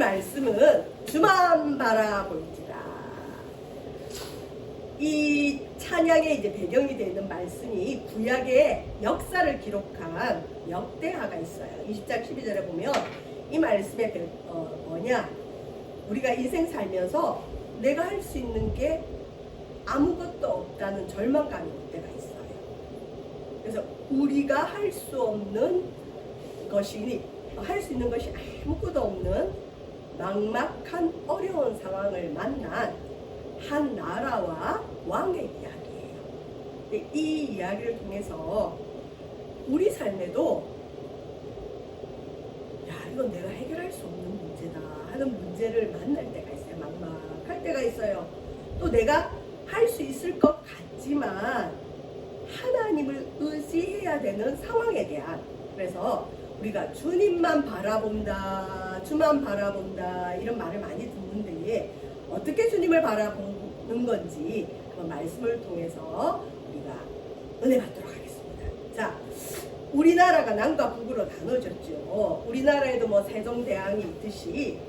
말씀은 주만 바라볼지라. 이 찬양의 이제 배경이 되는 말씀이 구약의 역사를 기록한 역대하가 있어요. 20장 12절에 보면 이 말씀의 뭐냐? 우리가 인생 살면서 내가 할 수 있는 게 아무것도 없다는 절망감이 올 때가 있어요. 그래서 우리가 할 수 없는 것이니 할 수 있는 것이 아무것도 없는 막막한 어려운 상황을 만난 한 나라와 왕의 이야기예요. 근데 이 이야기를 통해서 우리 삶에도 야, 이건 내가 해결할 수 없는 문제다 하는 문제를 만날 때가 있어요. 막막할 때가 있어요. 또 내가 할 수 있을 것 같지만 하나님을 의지해야 되는 상황에 대한, 그래서 우리가 주님만 바라본다, 주만 바라본다 이런 말을 많이 듣는데 어떻게 주님을 바라보는 건지 그 말씀을 통해서 우리가 은혜 받도록 하겠습니다. 자, 우리나라가 남과 북으로 나눠졌죠. 우리나라에도 뭐 세종대왕이 있듯이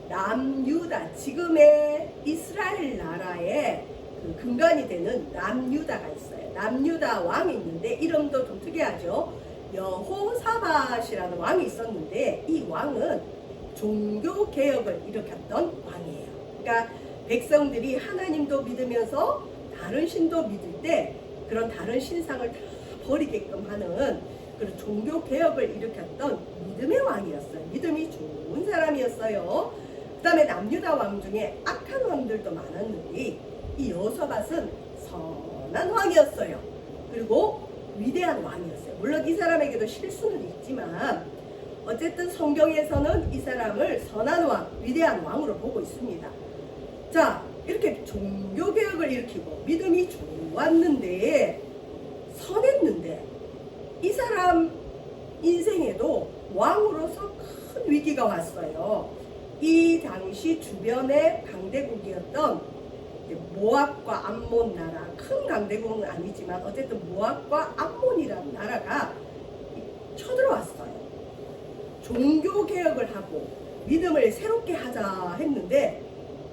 남유다, 지금의 이스라엘 나라의 그 근간이 되는 남유다가 있어요. 남유다 왕이 있는데 이름도 좀 특이하죠. 여호사밧이라는 왕이 있었는데 이 왕은 종교 개혁을 일으켰던 왕이에요. 그러니까 백성들이 하나님도 믿으면서 다른 신도 믿을 때 그런 다른 신상을 다 버리게끔 하는 그런 종교 개혁을 일으켰던 믿음의 왕이었어요. 믿음이 좋은 사람이었어요. 그 다음에 남유다 왕 중에 악한 왕들도 많았는데 이 여호사밧은 선한 왕이었어요. 그리고 위대한 왕이었어요. 물론 이 사람에게도 실수는 있지만 어쨌든 성경에서는 이 사람을 선한 왕, 위대한 왕으로 보고 있습니다. 자, 이렇게 종교개혁을 일으키고 믿음이 좋았는데 선했는데 이 사람 인생에도 왕으로서 큰 위기가 왔어요. 이 당시 주변의 강대국이었던 모압과 암몬 나라, 큰 강대국은 아니지만 어쨌든 모압과 암몬이라는 나라가 쳐들어왔어요. 종교개혁을 하고 믿음을 새롭게 하자 했는데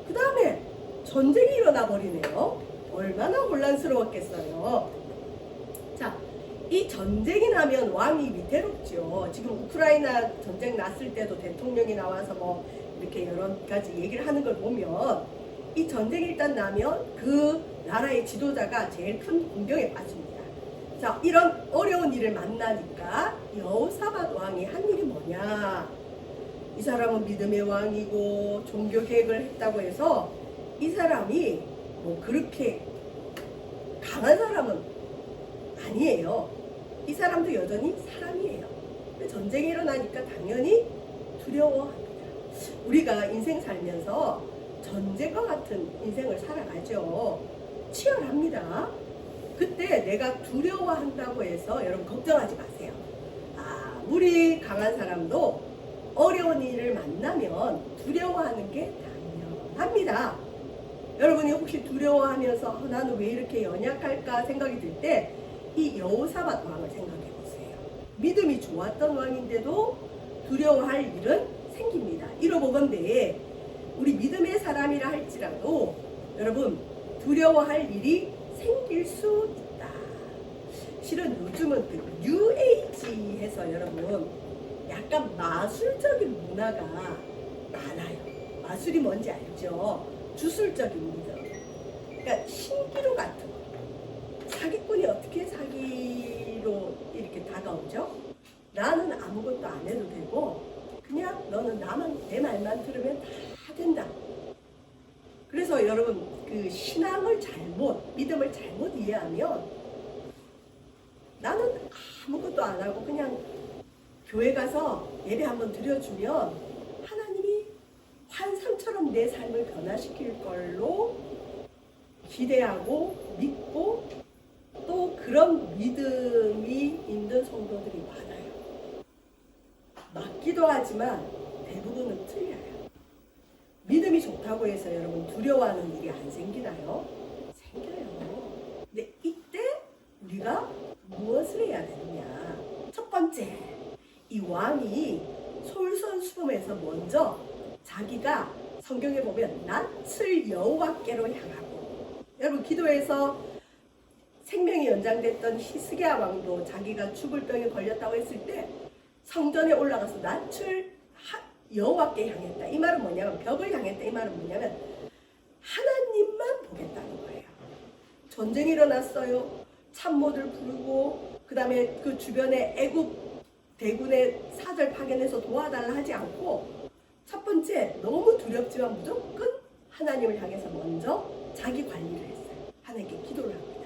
그 다음에 전쟁이 일어나 버리네요. 얼마나 혼란스러웠겠어요. 자, 이 전쟁이 나면 왕이 위태롭죠. 지금 우크라이나 전쟁 났을 때도 대통령이 나와서 뭐 이렇게 여러 가지 얘기를 하는 걸 보면 이 전쟁이 일단 나면 그 나라의 지도자가 제일 큰 공경에 빠집니다. 자, 이런 어려운 일을 만나니까 여호사밧 왕이 한 일이 뭐냐? 이 사람은 믿음의 왕이고 종교 개혁을 했다고 해서 이 사람이 뭐 그렇게 강한 사람은 아니에요. 이 사람도 여전히 사람이에요. 근데 전쟁이 일어나니까 당연히 두려워합니다. 우리가 인생 살면서 전쟁과 같은 인생을 살아가죠. 치열합니다. 그때 내가 두려워한다고 해서 여러분 걱정하지 마세요. 아무리 강한 사람도 어려운 일을 만나면 두려워하는 게 당연합니다. 여러분이 혹시 두려워하면서 나는 왜 이렇게 연약할까 생각이 들 때 이 여호사밧 왕을 생각해 보세요. 믿음이 좋았던 왕인데도 두려워할 일은 생깁니다. 이러보건대 우리 믿음의 사람이라 할지라도 여러분 두려워할 일이 생길 수 있다. 실은 요즘은 그 뉴에이지 해서 여러분 약간 마술적인 문화가 많아요. 마술이 뭔지 알죠? 주술적인 믿음. 그러니까 신기루 같은 거. 사기꾼이 어떻게 사기로 이렇게 다가오죠? 나는 아무것도 안 해도 되고 그냥 너는 내 말만 들으면 다 된다. 그래서 여러분 그 신앙을 믿음을 잘못 이해하면 나는 아무것도 안 하고 그냥 교회 가서 예배 한번 드려주면 하나님이 환상처럼 내 삶을 변화시킬 걸로 기대하고 믿고 또 그런 믿음이 있는 성도들이 많아요. 맞기도 하지만 대부분은 틀려요. 믿음이 좋다고 해서 여러분 두려워하는 일이 안 생기나요? 생겨요. 근데 이때 우리가 무엇을 해야 되느냐? 첫 번째, 이 왕이 솔선수범해서 먼저 자기가 성경에 보면 낯을 여호와께로 향하고, 여러분 기도에서 생명이 연장됐던 히스기야 왕도 자기가 죽을 병에 걸렸다고 했을 때 성전에 올라가서 낯을 여호와께 향했다. 이 말은 뭐냐면, 벽을 향했다. 이 말은 뭐냐면 하나님만 보겠다는 거예요. 전쟁이 일어났어요. 참모들 부르고 그 다음에 그 주변에 애굽 대군의 사절 파견해서 도와달라 하지 않고, 첫 번째 너무 두렵지만 무조건 하나님을 향해서 먼저 자기 관리를 했어요. 하나님께 기도를 합니다.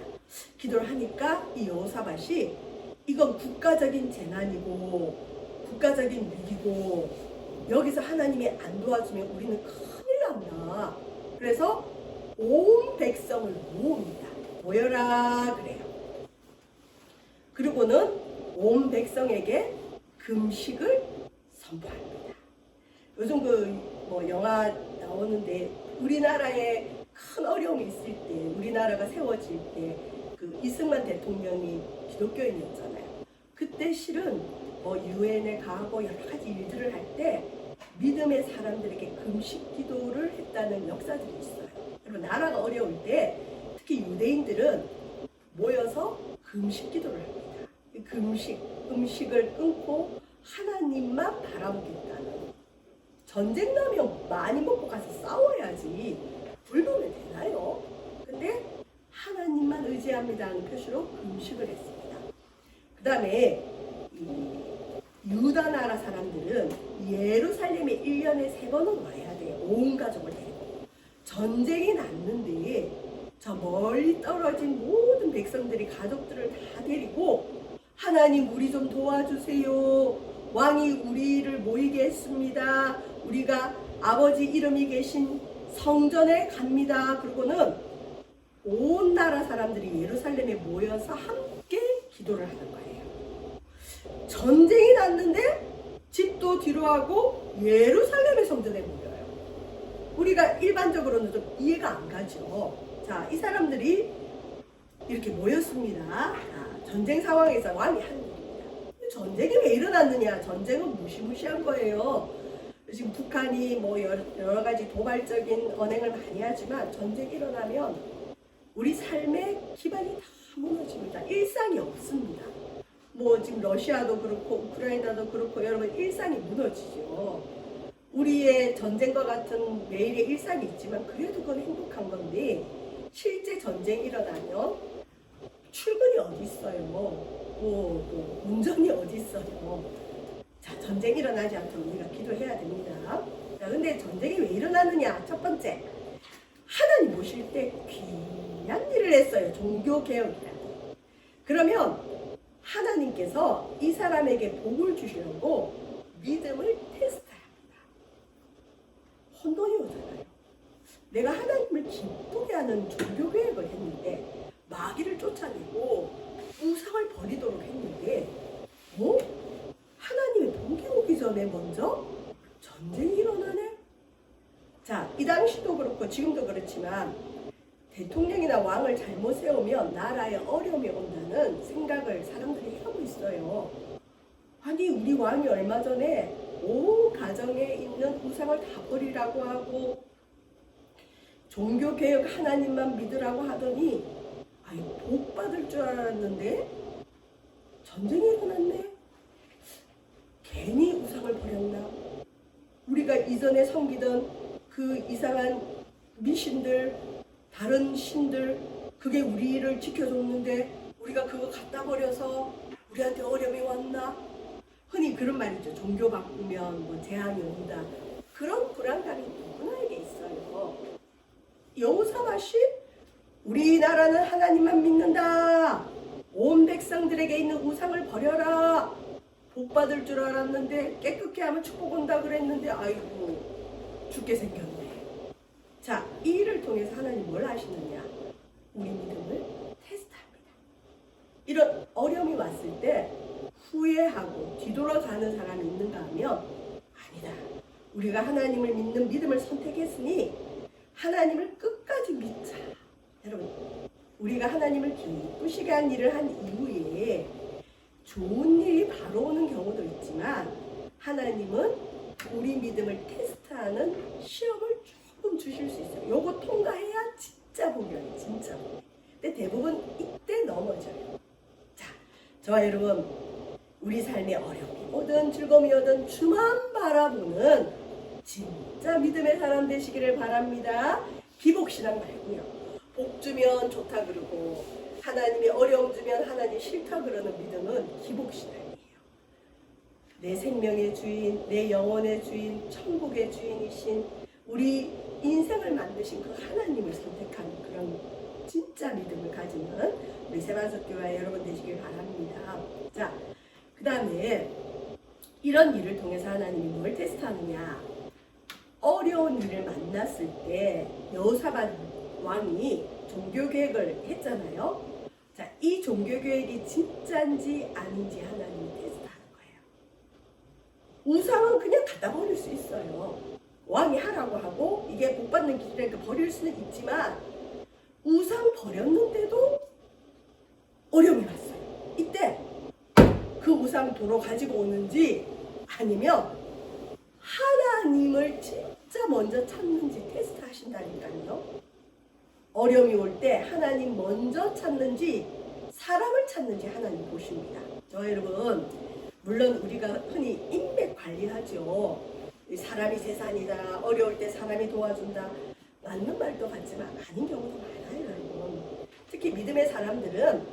기도를 하니까 이 여호사밧이 이건 국가적인 재난이고 국가적인 위기고 여기서 하나님이 안 도와주면 우리는 큰일 난다. 그래서 온 백성을 모읍니다. 모여라 그래요. 그리고는 온 백성에게 금식을 선포합니다. 요즘 뭐 영화 나오는데 우리나라에 큰 어려움이 있을 때, 우리나라가 세워질 때 그 이승만 대통령이 기독교인이었잖아요. 그때 실은 뭐 유엔에 가고 여러 가지 일들을 할 때 믿음의 사람들에게 금식 기도를 했다는 역사들이 있어요. 여러분 나라가 어려울 때 특히 유대인들은 모여서 금식 기도를 합니다. 음식을 끊고 하나님만 바라보겠다는. 전쟁 나면 많이 먹고 가서 싸워야지 굶으면 되나요? 근데 하나님만 의지합니다 하는 표시로 금식을 했습니다. 그 다음에 유다 나라 사람들은 예루살렘에 1년에 3번은 와야 돼요. 온 가족을 데리고. 전쟁이 났는데 저 멀리 떨어진 모든 백성들이 가족들을 다 데리고 하나님 우리 좀 도와주세요. 왕이 우리를 모이게 했습니다. 우리가 아버지 이름이 계신 성전에 갑니다. 그리고는 온 나라 사람들이 예루살렘에 모여서 함께 기도를 하는 거예요. 전쟁이 났는데 집도 뒤로 하고 예루살렘의 성전에 모여요. 우리가 일반적으로는 좀 이해가 안 가죠. 자, 이 사람들이 이렇게 모였습니다. 자, 전쟁 상황에서 왕이 한 일입니다. 전쟁이 왜 일어났느냐? 전쟁은 무시무시한 거예요. 지금 북한이 뭐 여러 가지 도발적인 언행을 많이 하지만 전쟁이 일어나면 우리 삶의 기반이 다 무너집니다. 일상이 없습니다. 뭐 지금 러시아도 그렇고 우크라이나도 그렇고 여러분 일상이 무너지죠. 우리의 전쟁과 같은 매일의 일상이 있지만 그래도 그건 행복한 건데, 실제 전쟁이 일어나면 출근이 어디 있어요? 뭐 운전이 어디 있어요? 자, 전쟁이 일어나지 않도록 우리가 기도해야 됩니다. 자, 근데 전쟁이 왜 일어나느냐? 첫 번째, 하나님 모실 때 귀한 일을 했어요. 종교개혁이라고. 그러면 하나님께서 이 사람에게 복을 주시려고 믿음을 테스트합니다. 혼돈이 오잖아요. 내가 하나님을 기쁘게 하는 종교개혁을 했는데 마귀를 쫓아내고 우상을 버리도록 했는데 하나님의 복이 오기 전에 먼저 전쟁이 일어나네? 자, 이 당시도 그렇고 지금도 그렇지만 대통령이나 왕을 잘못 세우면 나라에 어려움이 온다는 생각을 사람들이 하고 있어요. 아니, 우리 왕이 얼마 전에 온 가정에 있는 우상을 다 버리라고 하고 종교개혁 하나님만 믿으라고 하더니 복 받을 줄 알았는데 전쟁이 일어났네? 괜히 우상을 버렸나? 우리가 이전에 섬기던 그 이상한 미신들, 다른 신들, 그게 우리를 지켜줬는데 우리가 그거 갖다 버려서 우리한테 어려움이 왔나? 흔히 그런 말이죠. 종교 바꾸면 뭐 재앙이 온다. 그런 불안감이 누구나에게 있어요. 여호사밧이 우리나라는 하나님만 믿는다. 온 백성들에게 있는 우상을 버려라. 복 받을 줄 알았는데 깨끗게 하면 축복 온다 그랬는데 아이고 죽게 생겼네. 자, 이 일을 통해서 하나님 뭘 하시느냐? 우리 믿음을 테스트합니다. 이런 어려움이 왔을 때 후회하고 뒤돌아가는 사람이 있는가 하면 아니다. 우리가 하나님을 믿는 믿음을 선택했으니 하나님을 끝까지 믿자. 여러분, 우리가 하나님을 기쁘시게 한 일을 한 이후에 좋은 일이 바로 오는 경우도 있지만 하나님은 우리 믿음을 테스트 테스트하는 시험을 조금 주실 수 있어요. 요거 통과해야 진짜 복이에요. 진짜 복. 근데 대부분 이때 넘어져요. 자, 저와 여러분, 우리 삶의 어려움이 오든 즐거움이 오든 주만 바라보는 진짜 믿음의 사람 되시기를 바랍니다. 기복신앙 말고요. 복 주면 좋다 그러고 하나님이 어려움 주면 하나님 싫다 그러는 믿음은 기복신앙이에요. 내 생명의 주인, 내 영혼의 주인, 천국의 주인이신 우리 인생을 만드신 그 하나님을 선택하는 그런 진짜 믿음을 가지는 우리 세반석교회 여러분 되시길 바랍니다. 자, 그 다음에 이런 일을 통해서 하나님이 뭘 테스트하느냐. 어려운 일을 만났을 때 여호사밧 왕이 종교개혁을 했잖아요. 자, 이 종교개혁이 진짜인지 아닌지 하나님이 테스트하는 거예요. 우상은 그냥 갖다 버릴 수 있어요. 왕이 하라고 하고 이게 복받는 길이니까 버릴 수는 있지만 우상 버렸는데도 어려움이 왔어요. 이때 그 우상 도로 가지고 오는지 아니면 하나님을 진짜 먼저 찾는지 테스트 하신다니까요. 어려움이 올 때 하나님 먼저 찾는지 사람을 찾는지 하나님 보십니다. 저 여러분, 물론 우리가 흔히 인맥 관리하죠. 사람이 재산이다. 어려울 때 사람이 도와준다. 맞는 말도 같지만 아닌 경우도 많아요, 여러분. 특히 믿음의 사람들은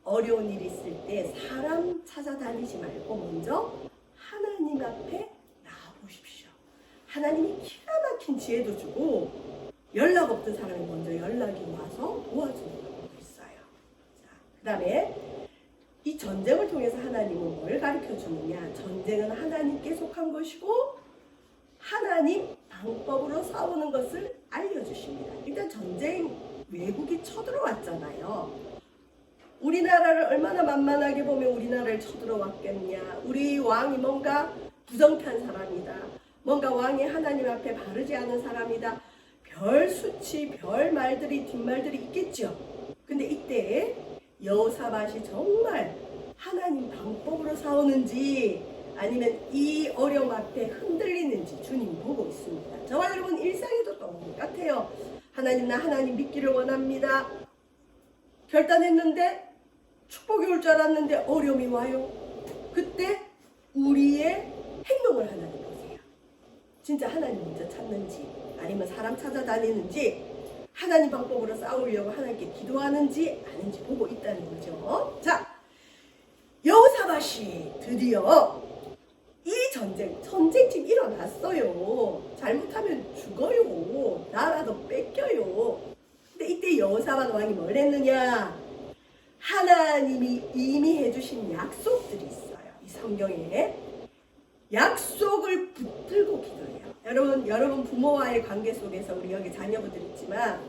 어려운 일이 있을 때 사람 찾아다니지 말고 먼저 하나님 앞에 나와보십시오. 하나님이 기가 막힌 지혜도 주고 연락 없던 사람이 먼저 연락이 와서 도와주는 경우도 있어요. 자, 그 다음에 이 전쟁을 통해서 하나님은 뭘 가르쳐 주느냐. 전쟁은 하나님께 속한 것이고 하나님 방법으로 싸우는 것을 알려주십니다. 일단 전쟁, 외국이 쳐들어왔잖아요. 우리나라를 얼마나 만만하게 보면 우리나라를 쳐들어왔겠냐. 우리 왕이 뭔가 부정탄 사람이다. 뭔가 왕이 하나님 앞에 바르지 않은 사람이다. 별 수치, 별 말들이, 뒷말들이 있겠죠. 근데 이때 여호사밧이 정말 하나님 방법으로 싸우는지 아니면 이 어려움 앞에 흔들리는지 주님 보고 있습니다. 저와 여러분 일상에도 똑같아요. 하나님, 나 하나님 믿기를 원합니다. 결단했는데 축복이 올 줄 알았는데 어려움이 와요. 그때 우리의 행동을 하나님 보세요. 진짜 하나님 먼저 찾는지 아니면 사람 찾아다니는지 하나님 방법으로 싸우려고 하나님께 기도하는지 아닌지 보고 있다는 거죠. 자, 여호사밧이 드디어 이 전쟁 지금 일어났어요. 잘못하면 죽어요. 나라도 뺏겨요. 근데 이때 여호사밧 왕이 뭘 했느냐? 하나님이 이미 해주신 약속들이 있어요. 이 성경에 약속을 붙들고 기도해요. 여러분 부모와의 관계 속에서 우리 여기 자녀분들 있지만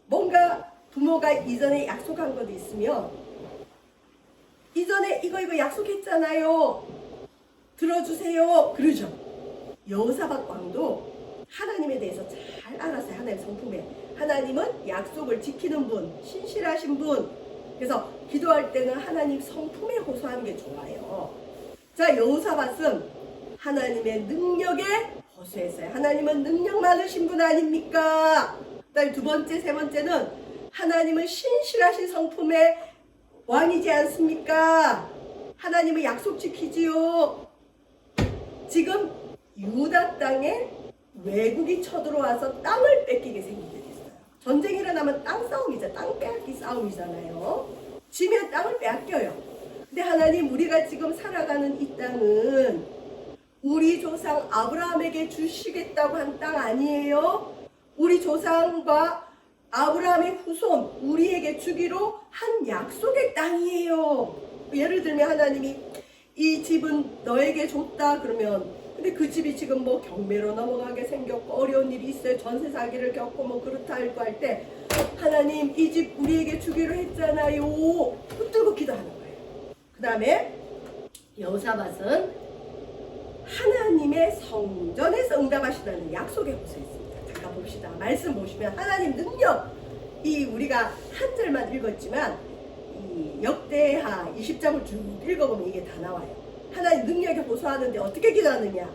뭔가 부모가 이전에 약속한 것도 있으면 이전에 이거 약속했잖아요. 들어주세요. 그러죠. 여호사밧 왕도 하나님에 대해서 잘 알았어요. 하나님 성품에. 하나님은 약속을 지키는 분, 신실하신 분. 그래서 기도할 때는 하나님 성품에 호소하는 게 좋아요. 자, 여호사밧은 하나님의 능력에 호소했어요. 하나님은 능력 많으신 분 아닙니까? 그다음에 두 번째, 세 번째는 하나님은 신실하신 성품의 왕이지 않습니까? 하나님은 약속 지키지요. 지금 유다 땅에 외국이 쳐들어와서 땅을 뺏기게 생기게 됐어요. 전쟁이 일어나면 땅 싸움이죠. 땅 빼앗기 싸움이잖아요. 지면 땅을 빼앗겨요. 근데 하나님, 우리가 지금 살아가는 이 땅은 우리 조상 아브라함에게 주시겠다고 한 땅 아니에요? 우리 조상과 아브라함의 후손 우리에게 주기로 한 약속의 땅이에요. 예를 들면 하나님이 이 집은 너에게 줬다 그러면 근데 그 집이 지금 뭐 경매로 넘어가게 생겼고 어려운 일이 있어요. 전세 사기를 겪고 뭐 그렇다 할 때 하나님 이 집 우리에게 주기로 했잖아요. 붙들고 기도하는 거예요. 그 다음에 여호사밧은 하나님의 성전에서 응답하시다는 약속에 호소했습니다. 잠깐 봅시다. 말씀 보시면 하나님 능력, 이 우리가 한 절만 읽었지만 이 역대하 20장을 쭉 읽어보면 이게 다 나와요. 하나님 능력에 호소하는데 어떻게 기도하느냐?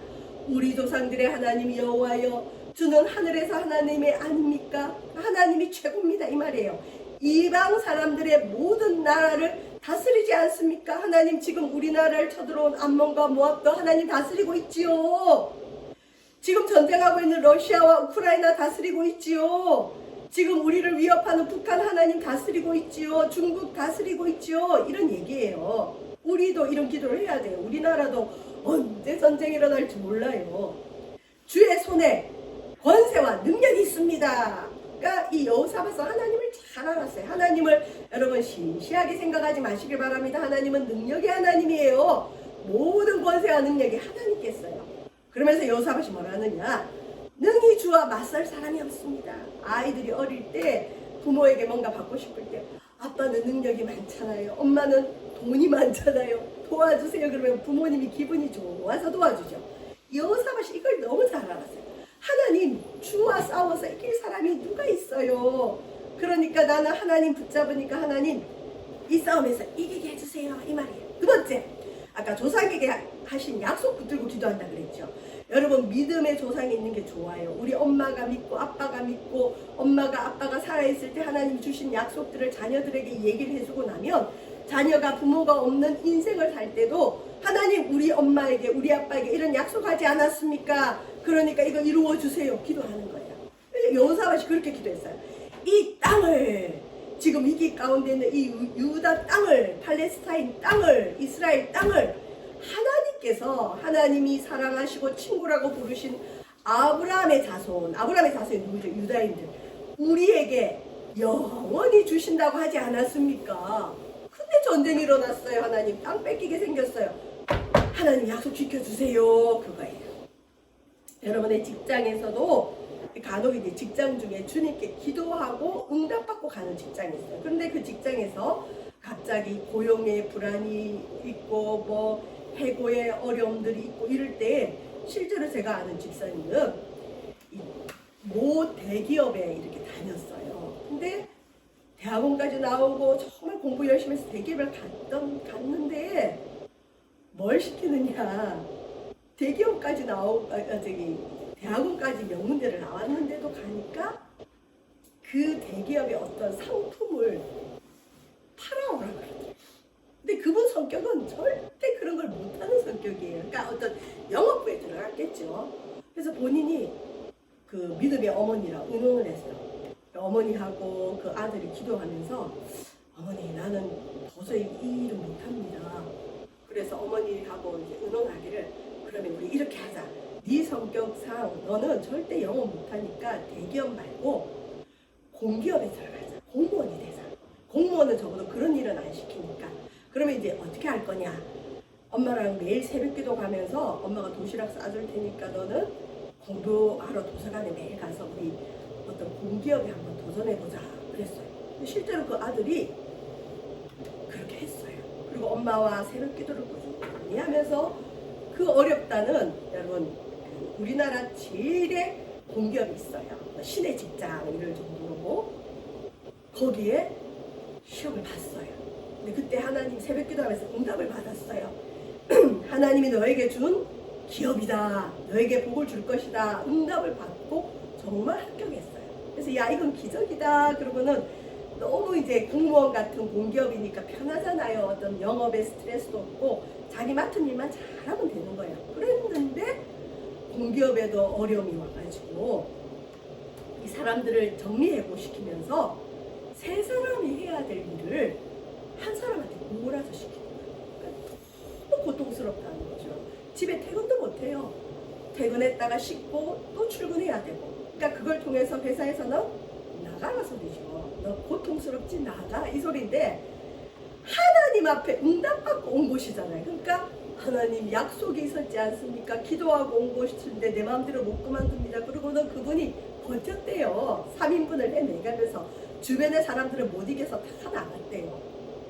우리 조상들의 하나님 여호와여, 주는 하늘에서 하나님이 아닙니까? 하나님이 최고입니다 이 말이에요. 이방 사람들의 모든 나라를 다스리지 않습니까? 하나님 지금 우리나라를 쳐들어온 암몬과 모압도 하나님 다스리고 있지요. 지금 전쟁하고 있는 러시아와 우크라이나 다스리고 있지요. 지금 우리를 위협하는 북한 하나님 다스리고 있지요. 중국 다스리고 있지요. 이런 얘기예요. 우리도 이런 기도를 해야 돼요. 우리나라도 언제 전쟁이 일어날지 몰라요. 주의 손에 권세와 능력이 있습니다. 그러니까 이 여호사밧은 하나님을 잘 알았어요. 하나님을 여러분 시시하게 생각하지 마시길 바랍니다. 하나님은 능력의 하나님이에요. 모든 권세와 능력이 하나님께 있어요. 그러면서 여호사밧이 뭐라 하느냐? 능히 주와 맞설 사람이 없습니다. 아이들이 어릴 때 부모에게 뭔가 받고 싶을 때 아빠는 능력이 많잖아요. 엄마는 돈이 많잖아요. 도와주세요. 그러면 부모님이 기분이 좋아서 도와주죠. 여호사밧이 이걸 너무 잘 알았어요. 하나님, 주와 싸워서 이길 사람이 누가 있어요? 그러니까 나는 하나님 붙잡으니까 하나님 이 싸움에서 이기게 해주세요. 이 말이에요. 두 번째, 아까 조상에게 하신 약속 붙들고 기도한다 그랬죠. 여러분 믿음의 조상이 있는 게 좋아요. 우리 엄마가 믿고 아빠가 믿고 엄마가 아빠가 살아있을 때 하나님 주신 약속들을 자녀들에게 얘기를 해주고 나면 자녀가 부모가 없는 인생을 살 때도 하나님 우리 엄마에게 우리 아빠에게 이런 약속하지 않았습니까? 그러니까 이거 이루어주세요. 기도하는 거예요. 여호사밧이 그렇게 기도했어요. 이 땅을 지금 위기 가운데 있는 이 유다 땅을, 팔레스타인 땅을, 이스라엘 땅을 하나님께서 하나님이 사랑하시고 친구라고 부르신 아브라함의 자손이 누구죠? 유다인들. 우리에게 영원히 주신다고 하지 않았습니까? 근데 전쟁이 일어났어요. 하나님 땅 뺏기게 생겼어요. 하나님 약속 지켜주세요. 그거예요. 여러분의 직장에서도 간혹 이제 직장 중에 주님께 기도하고 응답받고 가는 직장이 있어요. 그런데 그 직장에서 갑자기 고용에 불안이 있고 뭐 해고의 어려움들이 있고 이럴 때 실제로 제가 아는 집사님은 모 대기업에 이렇게 다녔어요. 근데 대학원까지 나오고 정말 공부 열심히 해서 대기업을 갔는데 뭘 시키느냐, 대기업까지 대학원까지 명문대를 나왔는데도 가니까 그 대기업의 어떤 상품을 팔아오라 그러더라고요. 근데 그분 성격은 절대 그런 걸 못하는 성격이에요. 그러니까 어떤 영업부에 들어갔겠죠. 그래서 본인이 그 믿음의 어머니랑 의논을 했어요. 어머니하고 그 아들이 기도하면서 어머니 나는 도저히 이 일은 못합니다. 그래서 어머니하고 이제 의논하기를 그러면 우리 이렇게 하자. 네 성격상 너는 절대 영업 못하니까 대기업 말고 공기업에 들어가자. 공무원이 되자. 공무원은 적어도 그런 일은 안 시키니까. 그러면 이제 어떻게 할 거냐. 엄마랑 매일 새벽기도 가면서 엄마가 도시락 싸줄 테니까 너는 공부하러 도서관에 매일 가서 우리 어떤 공기업에 한번 도전해보자 그랬어요. 실제로 그 아들이 그렇게 했어요. 그리고 엄마와 새벽기도를 꾸준히 하면서 그 어렵다는 여러분 우리나라 제일의 공기업이 있어요. 시내 직장 이럴 정도로 거기에 시험을 봤어요. 근데 그때 하나님 새벽기도 하면서 응답을 받았어요. 하나님이 너에게 준 기업이다. 너에게 복을 줄 것이다. 응답을 받고 정말 합격했어요. 그래서 야 이건 기적이다. 그러고는 너무 이제 공무원 같은 공기업이니까 편하잖아요. 어떤 영업에 스트레스도 없고 자기 맡은 일만 잘하면 되는 거예요. 그랬는데 공기업에도 어려움이 와가지고 이 사람들을 정리해고 시키면서 세 사람이 해야 될 일을 한 사람한테 몰아서 시키는 거예요. 그러니까 너무 고통스럽다는 거죠. 집에 퇴근도 못해요. 퇴근했다가 씻고 또 출근해야 되고. 그러니까 그걸 통해서 회사에서는 나가라 소리죠. 너 고통스럽지 나가 이 소리인데 하나님 앞에 응답받고 온 곳이잖아요. 그러니까 하나님 약속이 있었지 않습니까? 기도하고 온 곳인데 내 마음대로 못 그만둡니다. 그러고는 그분이 버텼대요. 3인분을 해내가면서 주변의 사람들을 못 이겨서 다 나갔대요.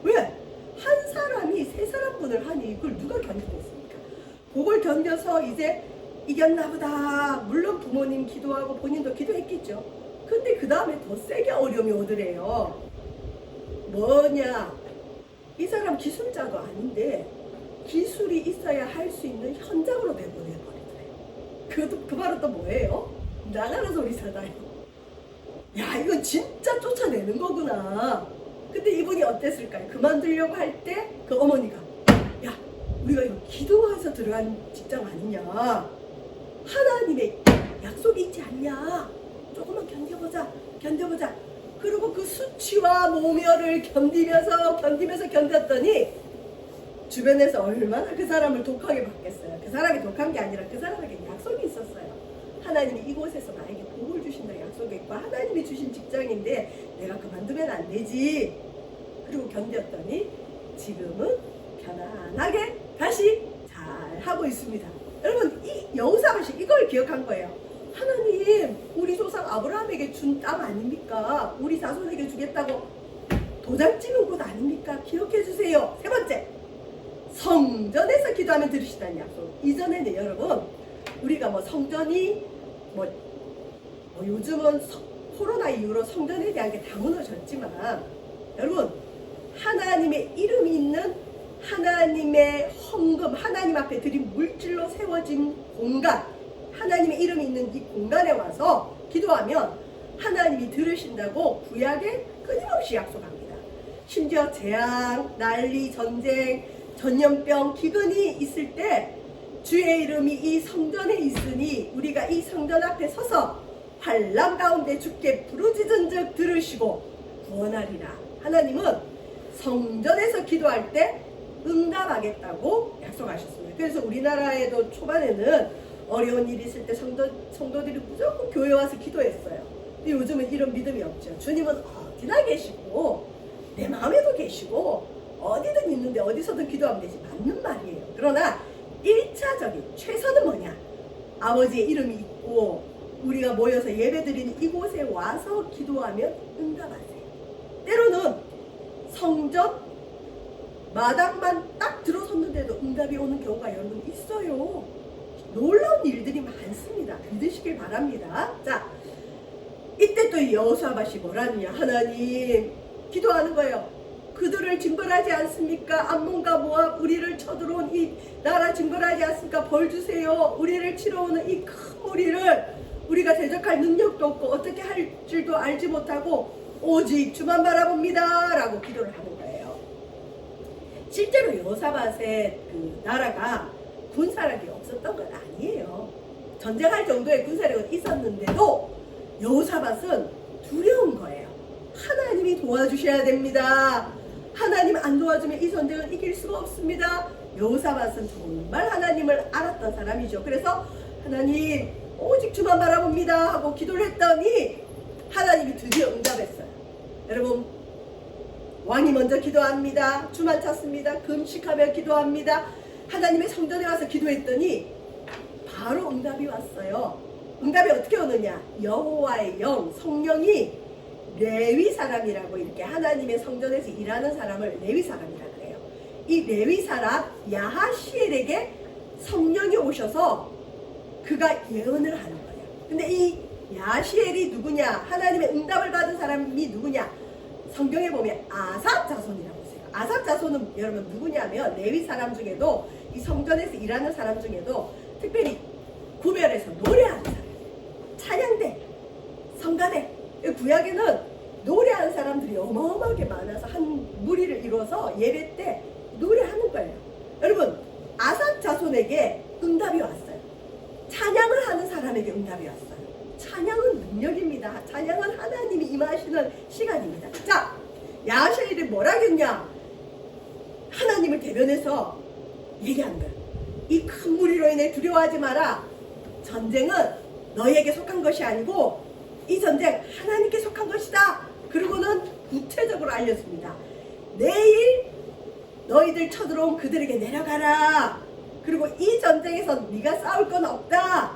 왜? 한 사람이 세 사람분을 하니 이걸 누가 견디겠습니까? 그걸 견뎌서 이제 이겼나 보다. 물론 부모님 기도하고 본인도 기도했겠죠. 근데 그 다음에 더 세게 어려움이 오더래요. 뭐냐? 이 사람 기술자도 아닌데 기술이 있어야 할 수 있는 현장으로 내보내버리더래요. 그것도 그 말은 또 뭐예요? 나가는 소리 사다요. 야, 이건 진짜 쫓아내는 거구나. 근데 이분이 어땠을까요? 그만두려고 할 때 그 어머니가, 야, 우리가 이거 기도해서 들어간 직장 아니냐, 하나님의 약속이 있지 않냐, 조금만 견뎌보자. 그리고 그 수치와 모멸을 견뎠더니 주변에서 얼마나 그 사람을 독하게 받겠어요. 그 사람이 독한 게 아니라 그 사람에게 약속이 있었어요. 하나님이 이곳에서 나에게 복을 주신다 약속이 있고, 하나님이 주신 직장인데 내가 그만두면 안 되지. 그리고 견뎠더니 지금은 편안하게 다시 잘 하고 있습니다. 여러분, 이 여호사밧이 이걸 기억한 거예요. 하나님, 우리 조상 아브라함에게 준 땅 아닙니까? 우리 자손에게 주겠다고 도장 찍은 곳 아닙니까? 기억해 주세요. 세 번째, 성전에서 기도하면 들으시다는 약속. 이전에는 여러분, 우리가 뭐 성전이 뭐 요즘은 코로나 이후로 성전에 대한 게 다 무너졌지만, 여러분, 하나님의 이름이 있는 하나님의 헌금, 하나님 앞에 드린 물질로 세워진 공간, 하나님의 이름이 있는 이 공간에 와서 기도하면 하나님이 들으신다고 구약에 끊임없이 약속합니다. 심지어 재앙, 난리, 전쟁, 전염병, 기근이 있을 때 주의 이름이 이 성전에 있으니 우리가 이 성전 앞에 서서 환난 가운데 주께 부르짖은즉 들으시고 구원하리라. 하나님은 성전에서 기도할 때 응답하겠다고 약속하셨습니다. 그래서 우리나라에도 초반에는 어려운 일이 있을 때 성도들이 무조건 교회 와서 기도했어요. 근데 요즘은 이런 믿음이 없죠. 주님은 어디나 계시고 내 마음에도 계시고 어디든 있는데 어디서든 기도하면 되지. 맞는 말이에요. 그러나 1차적인 최선은 뭐냐? 아버지의 이름이 있고 우리가 모여서 예배드리는 이곳에 와서 기도하면 응답하세요. 때로는 성전 마당만 딱 들어섰는데도 응답이 오는 경우가 여러분 있어요. 놀라운 일들이 많습니다. 믿으시길 바랍니다. 자, 이때 또 여호사밧이 뭐라느냐? 하나님, 기도하는 거예요. 그들을 징벌하지 않습니까? 암몬과 모압 우리를 쳐들어온 이 나라 징벌하지 않습니까? 벌 주세요. 우리를 치러 오는 이 큰 무리를 우리가 대적할 능력도 없고 어떻게 할 줄도 알지 못하고 오직 주만 바라봅니다. 라고 기도를 하는 거예요. 실제로 여호사밧의 그 나라가 군사력이 없었던 건 아니에요. 전쟁할 정도의 군사력은 있었는데도 여호사밧은 두려운 거예요. 하나님이 도와주셔야 됩니다. 하나님 안 도와주면 이 전쟁은 이길 수가 없습니다. 여호사밧은 정말 하나님을 알았던 사람이죠. 그래서 하나님 오직 주만 바라봅니다 하고 기도를 했더니 하나님이 드디어 응답했어요. 여러분, 왕이 먼저 기도합니다. 주만 찾습니다. 금식하며 기도합니다. 하나님의 성전에 와서 기도했더니 바로 응답이 왔어요. 응답이 어떻게 오느냐? 여호와의 영, 성령이 레위 사람이라고, 이렇게 하나님의 성전에서 일하는 사람을 레위 사람이라 그래요. 이 레위 사람 야하시엘에게 성령이 오셔서 그가 예언을 하는 거예요. 근데 이 야하시엘이 누구냐? 하나님의 응답을 받은 사람이 누구냐? 성경에 보면 아삽 자손이라고 있어요. 아삽 자손은 여러분 누구냐면 레위 사람 중에도 이 성전에서 일하는 사람 중에도 특별히 구별해서 노래하는 사람, 찬양대, 성가대. 구약에는 노래하는 사람들이 어마어마하게 많아서 한 무리를 이루어서 예배 때 노래하는 거예요. 여러분, 아삽 자손에게 응답이 왔어요. 찬양을 하는 사람에게 응답이 왔어요. 찬양은 능력입니다. 찬양은 하나님이 임하시는 시간입니다. 자, 야하시엘이 뭐라겠냐? 하나님을 대변해서 얘기하는 거예요. 이 큰 무리로 인해 두려워하지 마라. 전쟁은 너희에게 속한 것이 아니고 이 전쟁 하나님께 속한 것이다. 그리고는 구체적으로 알렸습니다. 내일 너희들 쳐들어온 그들에게 내려가라. 그리고 이 전쟁에서 네가 싸울 건 없다.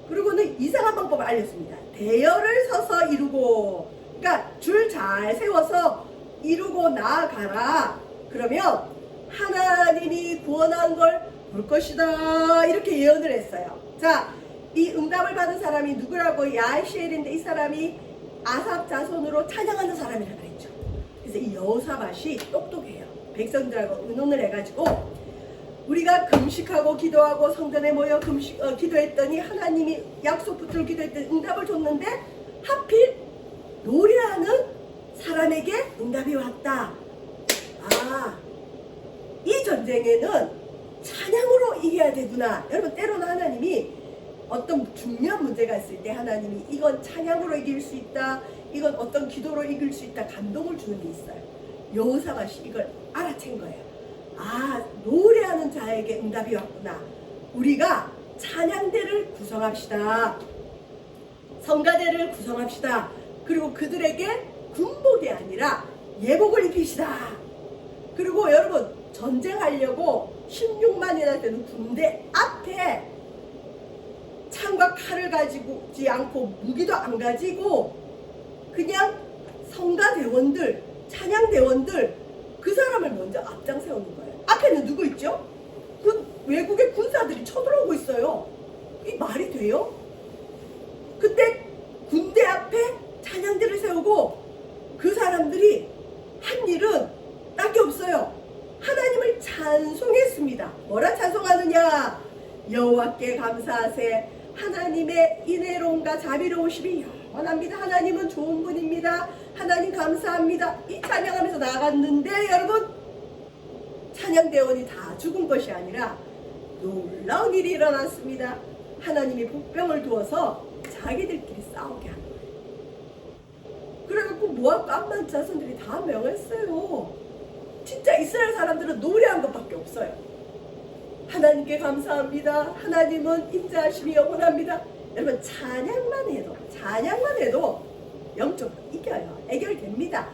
그리고는 이상한 방법을 알렸습니다. 대열을 서서 이루고, 그러니까 줄 잘 세워서 이루고 나아가라. 그러면 하나님이 구원한 걸 볼 것이다. 이렇게 예언을 했어요. 자, 이 응답을 받은 사람이 누구라고? 야하시엘인데 이 사람이 아삽 자손으로 찬양하는 사람이라고 그랬죠. 그래서 이 여호사밧이 똑똑해요. 백성들하고 의논을 해가지고 우리가 금식하고 기도하고 성전에 모여 기도했더니 하나님이 약속 붙들고 기도했더니 응답을 줬는데 하필 노래하는 사람에게 응답이 왔다. 아, 이 전쟁에는 찬양으로 이겨야 되구나. 여러분, 때로는 하나님이 어떤 중요한 문제가 있을 때 하나님이 이건 찬양으로 이길 수 있다, 이건 어떤 기도로 이길 수 있다, 감동을 주는 게 있어요. 여호사밧이 이걸 알아챈 거예요. 아, 노래하는 자에게 응답이 왔구나. 우리가 찬양대를 구성합시다. 성가대를 구성합시다. 그리고 그들에게 군복이 아니라 예복을 입히시다. 그리고 여러분, 전쟁하려고 16만이나 되는 군대 앞에 창과 칼을 가지고지 않고 무기도 안 가지고 그냥 성가대원들, 찬양대원들, 그 사람을 먼저 앞장 세우는 거예요. 앞에는 누구 있죠? 그 외국의 군사들이 쳐들어오고 있어요. 이 말이 돼요? 그때 군대 앞에 찬양대를 세우고 그 사람들이 한 일은 딱히 없어요. 하나님을 찬송했습니다. 뭐라 찬송하느냐? 여호와께 감사하세. 하나님의 인애로움과 자비로우심이 영원합니다. 하나님은 좋은 분입니다. 하나님 감사합니다. 이 찬양하면서 나갔는데 여러분, 찬양대원이 다 죽은 것이 아니라 놀라운 일이 일어났습니다. 하나님이 복병을 두어서 자기들끼리 싸우게 한 거예요. 그래갖고 모압과 암몬 자손들이 다 명했어요. 진짜 이스라엘 사람들은 노래한 것밖에 없어요. 하나님께 감사합니다. 하나님은 인자하심이 영원합니다. 여러분, 찬양만 해도 영적으로 이겨요. 해결됩니다.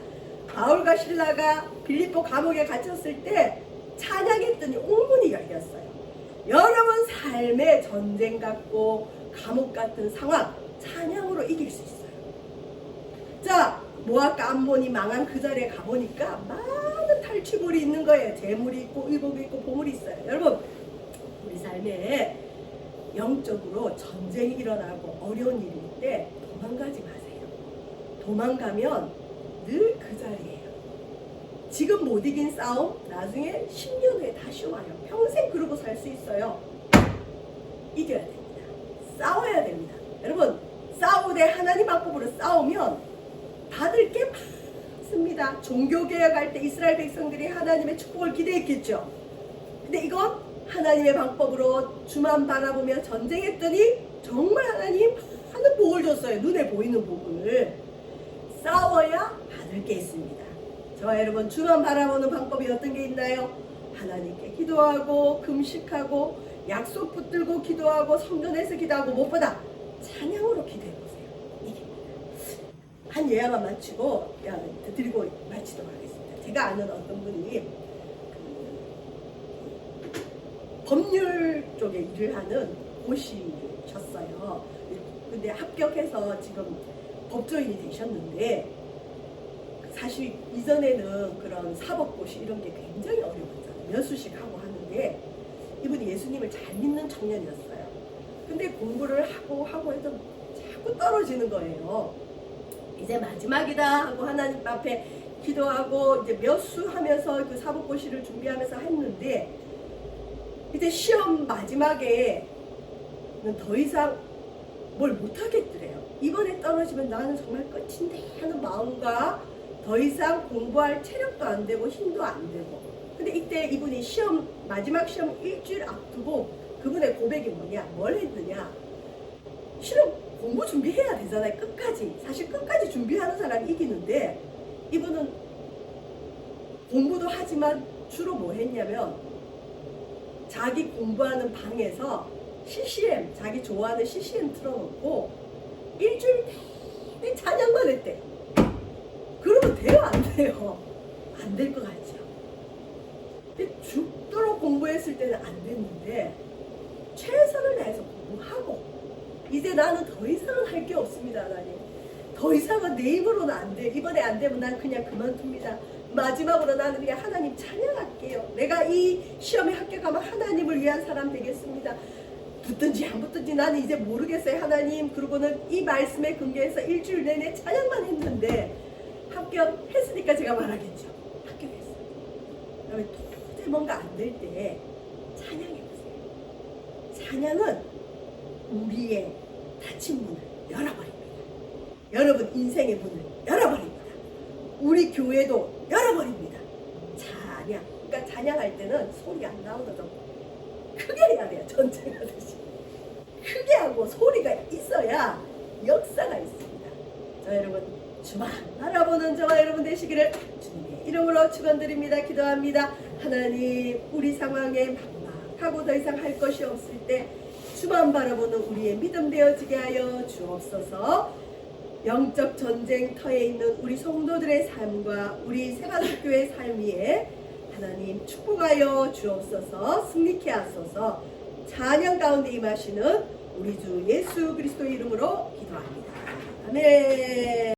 바울과 실라가 빌립보 감옥에 갇혔을 때 찬양했더니 옥문이 열렸어요. 여러분, 삶의 전쟁 같고 감옥 같은 상황 찬양으로 이길 수 있어요. 자, 모압과 암몬이 망한 그 자리에 가보니까 많은 탈취물이 있는 거예요. 재물이 있고 의복이 있고 보물이 있어요. 여러분, 우리 삶에 영적으로 전쟁이 일어나고 어려운 일일 때 도망가지 마세요. 도망가면 늘 그 자리예요. 지금 못 이긴 싸움 나중에 10년 후에 다시 와요. 평생 그러고 살 수 있어요. 이겨야 됩니다. 싸워야 됩니다. 여러분, 싸우되 하나님 방법으로 싸우면 받을 게 많습니다. 종교개혁할 때 이스라엘 백성들이 하나님의 축복을 기대했겠죠. 근데 이건 하나님의 방법으로 주만 바라보며 전쟁했더니 정말 하나님 많은 복을 줬어요. 눈에 보이는 복을. 싸워야 받을 게 있습니다. 저와 여러분, 주만 바라보는 방법이 어떤 게 있나요? 하나님께 기도하고 금식하고 약속 붙들고 기도하고 성전에서 기도하고 무엇보다 찬양으로 기도해보세요. 이깁니다. 한 예화만 마치고 드리고 마치도록 하겠습니다. 제가 아는 어떤 분이 법률 쪽에 일을 하는 고시셨어요. 근데 합격해서 지금 법조인이 되셨는데, 사실 이전에는 그런 사법고시 이런 게 굉장히 어려웠잖아요. 몇 수씩 하고 하는데, 이분이 예수님을 잘 믿는 청년이었어요. 근데 공부를 하고 해도 자꾸 떨어지는 거예요. 이제 마지막이다 하고 하나님 앞에 기도하고 이제 몇 수 하면서 그 사법고시를 준비하면서 했는데, 이제 시험 마지막에는 더 이상 뭘 못하겠더래요. 이번에 떨어지면 나는 정말 끝인데 하는 마음과 더 이상 공부할 체력도 안 되고 힘도 안 되고. 근데 이때 이분이 마지막 시험 일주일 앞두고 그분의 고백이 뭐냐, 뭘 했느냐, 실은 공부 준비해야 되잖아요. 끝까지. 사실 끝까지 준비하는 사람이 이기는데, 이분은 공부도 하지만 주로 뭐 했냐면 자기 공부하는 방에서 CCM, 자기 좋아하는 CCM 틀어놓고 일주일 내내 찬양만 했대. 그러면 돼요, 안 돼요? 안 될 것 같죠? 근데 죽도록 공부했을 때는 안 됐는데 최선을 다해서 공부하고, 이제 나는 더 이상은 할 게 없습니다. 하나님, 더 이상은 내 힘으로는 안 돼. 이번에 안 되면 난 그냥 그만둡니다. 마지막으로 나는 그냥 하나님 찬양할게요. 내가 이 시험에 합격하면 하나님을 위한 사람 되겠습니다. 붙든지 안 붙든지 나는 이제 모르겠어요, 하나님. 그러고는 이 말씀에 근거해서 일주일 내내 찬양만 했는데 합격했으니까 제가 말하겠죠. 합격했어요. 그다음에 도저히 뭔가 안 될 때 찬양 찬양은 우리의 닫힌 문을 열어버립니다. 여러분 인생의 문을 열어버립니다. 우리 교회도 열어버립니다. 찬양. 그러니까 찬양할 때는 소리 안 나오거든. 크게 해야 돼요. 전쟁하듯이. 크게 하고 소리가 있어야 역사가 있습니다. 자, 여러분 주만 바라보는 저와 여러분 되시기를 주님의 이름으로 축원드립니다. 기도합니다. 하나님, 우리 상황에 막막하고 더 이상 할 것이 없을 때 주만 바라보는 우리의 믿음 되어지게 하여 주옵소서. 영적 전쟁터에 있는 우리 성도들의 삶과 우리 새바닥교회의 삶 위에 하나님 축복하여 주옵소서. 승리케 하소서. 찬양 가운데 임하시는 우리 주 예수 그리스도 이름으로 기도합니다. 아멘.